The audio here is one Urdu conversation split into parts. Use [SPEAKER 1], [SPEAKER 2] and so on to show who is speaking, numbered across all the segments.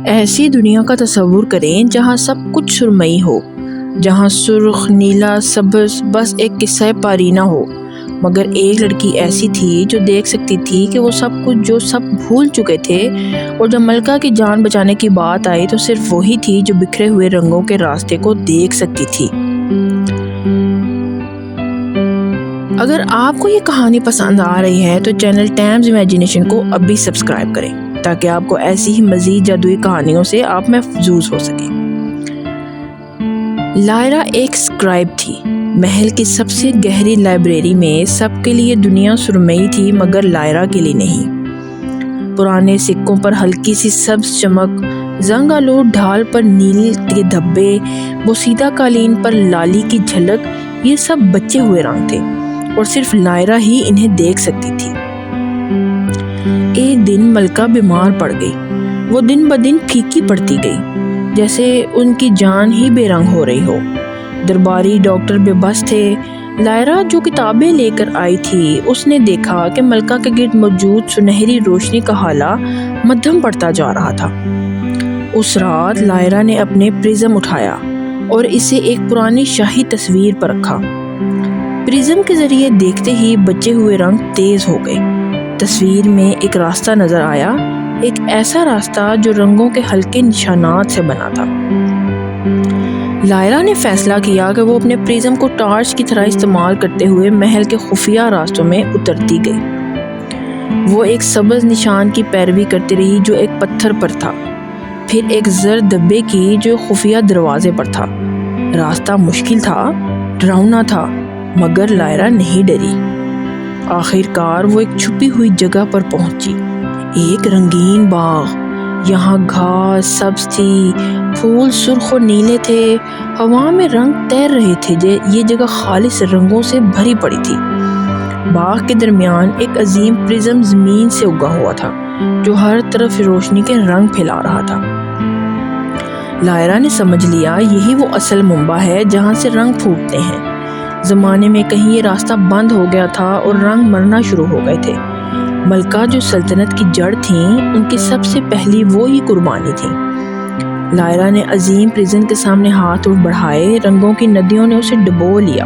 [SPEAKER 1] ایسی دنیا کا تصور کریں جہاں سب کچھ سرمئی ہو، جہاں سرخ، نیلا، سبز بس ایک قصہ پارینہ ہو، مگر ایک لڑکی ایسی تھی جو دیکھ سکتی تھی کہ وہ سب کچھ جو سب بھول چکے تھے، اور جب ملکہ کی جان بچانے کی بات آئی تو صرف وہی تھی جو بکھرے ہوئے رنگوں کے راستے کو دیکھ سکتی تھی۔ اگر آپ کو یہ کہانی پسند آ رہی ہے تو چینل ٹائمز امیجینیشن کو ابھی سبسکرائب کریں تاکہ آپ کو ایسی ہی مزید جادوئی کہانیوں سے آپ محفوظ ہو سکیں۔ لائرا ایک سکرائب تھی۔ محل کی سب سے گہری لائبریری میں سب کے لیے دنیا سرمئی تھی مگر لائرا کے لیے نہیں۔ پرانے سکوں پر ہلکی سی سبز چمک، زنگ آلود ڈھال پر نیل کے دھبے، بوسیدہ قالین پر لالی کی جھلک، یہ سب بچے ہوئے رنگ تھے اور صرف لائرا ہی انہیں دیکھ سکتی تھی۔ ایک دن ملکہ بیمار پڑ گئی۔ وہ دن بدن پھیکی پڑتی گئی، جیسے ان کی جان ہی بے رنگ ہو رہی ہو۔ درباری ڈاکٹر بے بس تھے۔ لائرا جو کتابیں لے کر آئی تھی، اس نے دیکھا کہ ملکہ کے گرد موجود سنہری روشنی کا ہالہ مدھم پڑتا جا رہا تھا۔ اس رات لائرا نے اپنے پرزم اٹھایا اور اسے ایک پرانی شاہی تصویر پر رکھا۔ پرزم کے ذریعے دیکھتے ہی بچے ہوئے رنگ تیز ہو گئے۔ تصویر میں ایک راستہ نظر آیا، ایک ایسا راستہ جو رنگوں کے ہلکے نشانات سے بنا تھا۔ لائرا نے فیصلہ کیا کہ وہ اپنے پرزم کو ٹارچ کی طرح استعمال کرتے ہوئے محل کے خفیہ راستوں میں اترتی گئی۔ وہ ایک سبز نشان کی پیروی کرتی رہی جو ایک پتھر پر تھا، پھر ایک زرد دبے کی جو خفیہ دروازے پر تھا۔ راستہ مشکل تھا، ڈراؤنا تھا، مگر لائرا نہیں ڈری۔ آخر کار وہ ایک چھپی ہوئی جگہ پر پہنچی، ایک رنگین باغ۔ یہاں گھاس سبز تھی، پھول سرخ اور نیلے تھے، ہوا میں رنگ تیر رہے تھے۔ یہ جگہ خالص رنگوں سے بھری پڑی تھی۔ باغ کے درمیان ایک عظیم پرزم زمین سے اگا ہوا تھا جو ہر طرف روشنی کے رنگ پھیلا رہا تھا۔ لائرا نے سمجھ لیا یہی وہ اصل منبع ہے جہاں سے رنگ پھوٹتے ہیں۔ زمانے میں کہیں یہ راستہ بند ہو گیا تھا اور رنگ مرنا شروع ہو گئے تھے۔ ملکہ جو سلطنت کی جڑ تھیں، ان کی سب سے پہلی وہی قربانی تھی۔ لائرا نے عظیم پرزم کے سامنے ہاتھ بڑھائے، رنگوں کی ندیوں نے اسے ڈبو لیا۔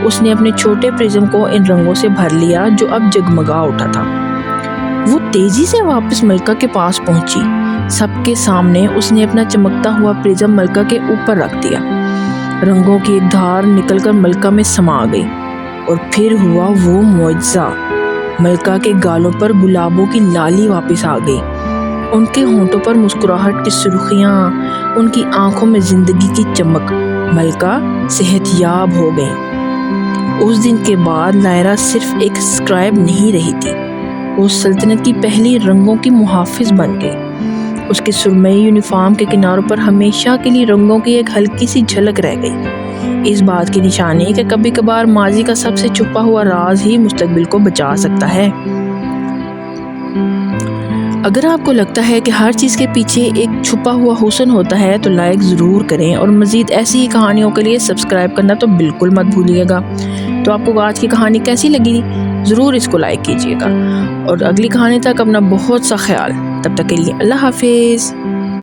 [SPEAKER 1] اس نے اپنے چھوٹے پرزم کو ان رنگوں سے بھر لیا جو اب جگمگا اٹھا تھا۔ وہ تیزی سے واپس ملکہ کے پاس پہنچی۔ سب کے سامنے اس نے اپنا چمکتا ہوا پرزم ملکہ کے اوپر رکھ دیا۔ رنگوں کی ایک دھار نکل کر ملکہ میں سما گئی، اور پھر ہوا وہ معجزہ۔ ملکہ کے گالوں پر گلابوں کی لالی واپس آ گئی، ان کے ہونٹوں پر مسکراہٹ کی سرخیاں، ان کی آنکھوں میں زندگی کی چمک۔ ملکہ صحت یاب ہو گئی۔ اس دن کے بعد لائرا صرف ایک سکرائب نہیں رہی تھی، وہ سلطنت کی پہلی رنگوں کی محافظ بن گئی۔ اس کے سرمئی یونیفارم کے کناروں پر ہمیشہ کے لیے رنگوں کی ایک ہلکی سی جھلک رہ گئی، اس بات کی نشانی کہ کبھی کبھار ماضی کا سب سے چھپا ہوا راز ہی مستقبل کو بچا سکتا ہے۔ اگر آپ کو لگتا ہے کہ ہر چیز کے پیچھے ایک چھپا ہوا حسن ہوتا ہے تو لائک ضرور کریں، اور مزید ایسی ہی کہانیوں کے لیے سبسکرائب کرنا تو بالکل مت بھولیے گا۔ تو آپ کو آج کی کہانی کیسی لگی ضرور اس کو لائک کیجیے گا، اور اگلی کہانی تک اپنا بہت سا خیال۔ تب تک کے لیے اللہ حافظ۔